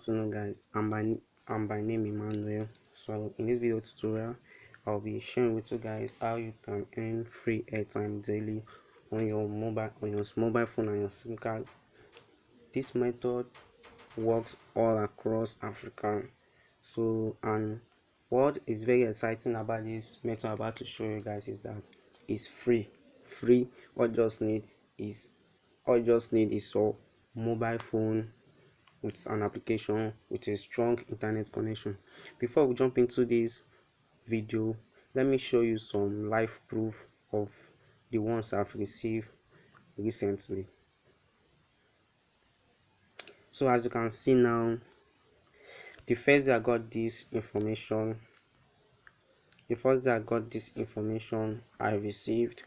afternoon, guys. I'm by name Emmanuel. So in this video tutorial, I'll be sharing with you guys how you can earn free airtime daily on your mobile phone and your SIM card. This method works all across Africa. So, and what is very exciting about this method I'm about to show you guys is that it's free. Free. Is all you just need is your mobile phone with an application with a strong internet connection. Before we jump into this video, let me show you some live proof of the ones I've received recently. So as you can see now, the first day I got this information, I received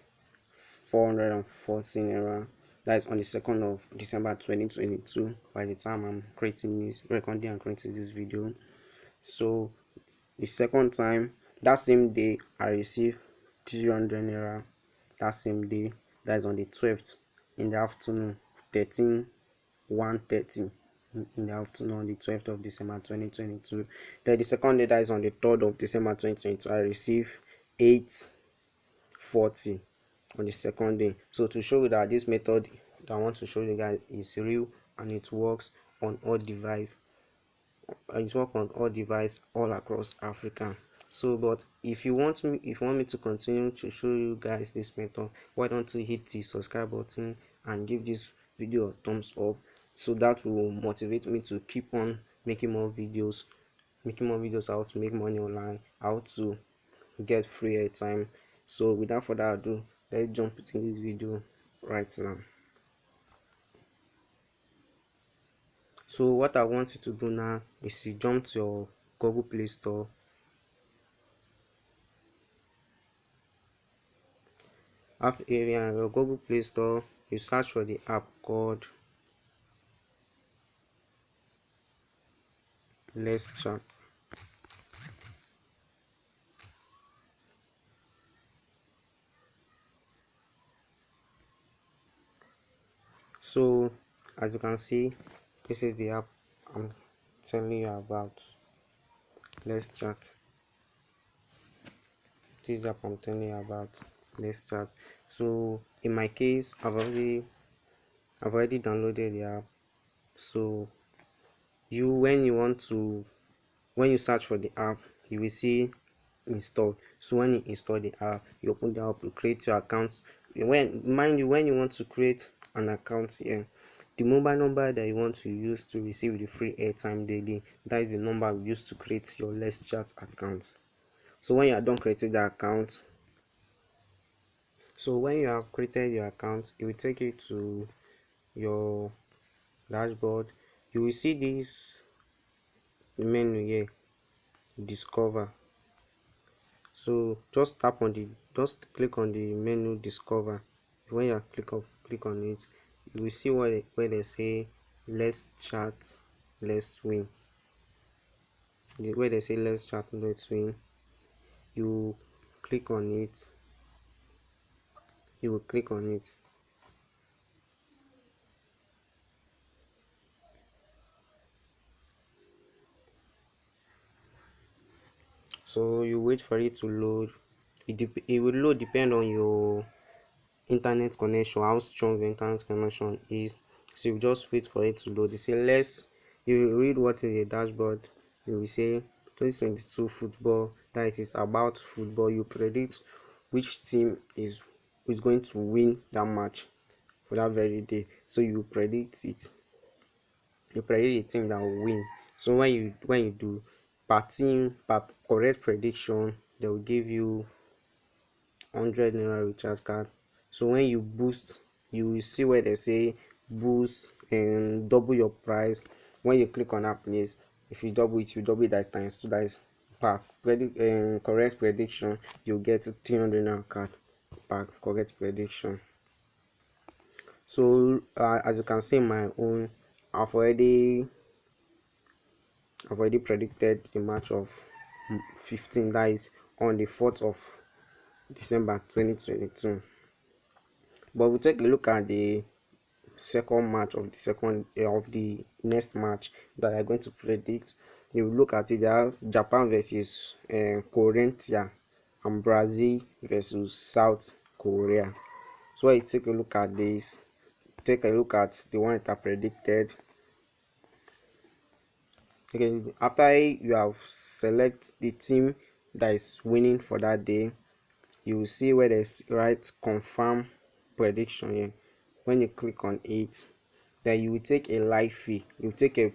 414 naira. That is on the 2nd of December 2022 by the time I'm recording and creating this video. So the second time, that same day, I received 300 naira. That same day, that is on the 12th in the afternoon, 1:30 in the afternoon on the 12th of December 2022. Then the second day, that is on the 3rd of December 2022, I received 840 on the second day. So to show you that this method that I want to show you guys is real and it works on all devices. All across Africa. So but if you want me to continue to show you guys this method, why don't you hit the subscribe button and give this video a thumbs up, so that will motivate me to keep on making more videos how to make money online, how to get free airtime. So without further ado, let's jump into this video right now. So what I want you to do now is to jump to your Google Play Store. After your Google Play Store, you search for the app called Let's Chat. So as you can see, this is the app I'm telling you about. Let's Chat. This is the app I'm telling you about. Let's Chat. So in my case, I've already downloaded the app. So when you search for the app, you will see install. So when you install the app, you open the app, you create your account. When you want to create an account here, the mobile number that you want to use to receive the free airtime daily, that is the number you use to create your Let's Chat account. So when you are done creating the account, when you have created your account, it will take you to your dashboard. You will see this menu here, discover. So just click on the menu discover. When you click on it, you will see where they say let's chat, let's win. Where they say let's chat, let's win, you click on it. You will click on it. So you wait for it to load. It will load depend on your internet connection, how strong the internet connection is. So you just wait for it to load. You read what is the dashboard. You will say 2022 football, that is about football. You predict which team is going to win that match for that very day. So you predict it. You predict the team that will win. So when you do per team, per correct prediction, they will give you 100 naira recharge card. So when you boost, you will see where they say boost and double your price. When you click on that place, if you double it, that times 2. That is per correct prediction, you get 300 naira card per correct prediction. So as you can see in my own, I've already predicted the match of 15, that is on the 4th of December 2022. But we'll take a look at the second match of the next match that are going to predict. You look at it, they have Japan versus Korea and Brazil versus South Korea. So when you take a look at this, take a look at the one that are predicted. Okay, after you have select the team that is winning for that day, you will see where there's right confirm prediction here. When you click on it, then you will take a live feed. You take a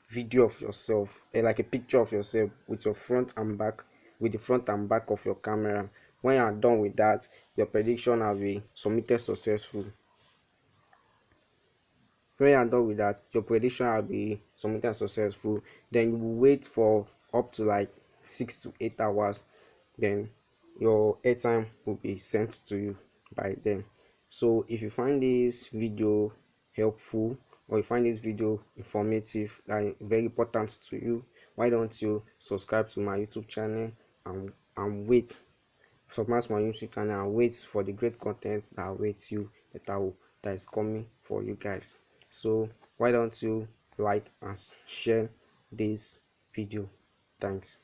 video of yourself, like a picture of yourself with your front and back, with the front and back of your camera. When you are done with that, your prediction will be submitted successful. When you are done with that, your prediction will be submitted successful. Then you will wait for up to like 6 to 8 hours. Then your airtime will be sent to you by them. So if you find this video helpful, or you find this video informative and very important to you, why don't you subscribe to my YouTube channel and wait, subscribe to my YouTube channel and wait for the great content that awaits you, that is coming for you guys. So why don't you like and share this video? Thanks.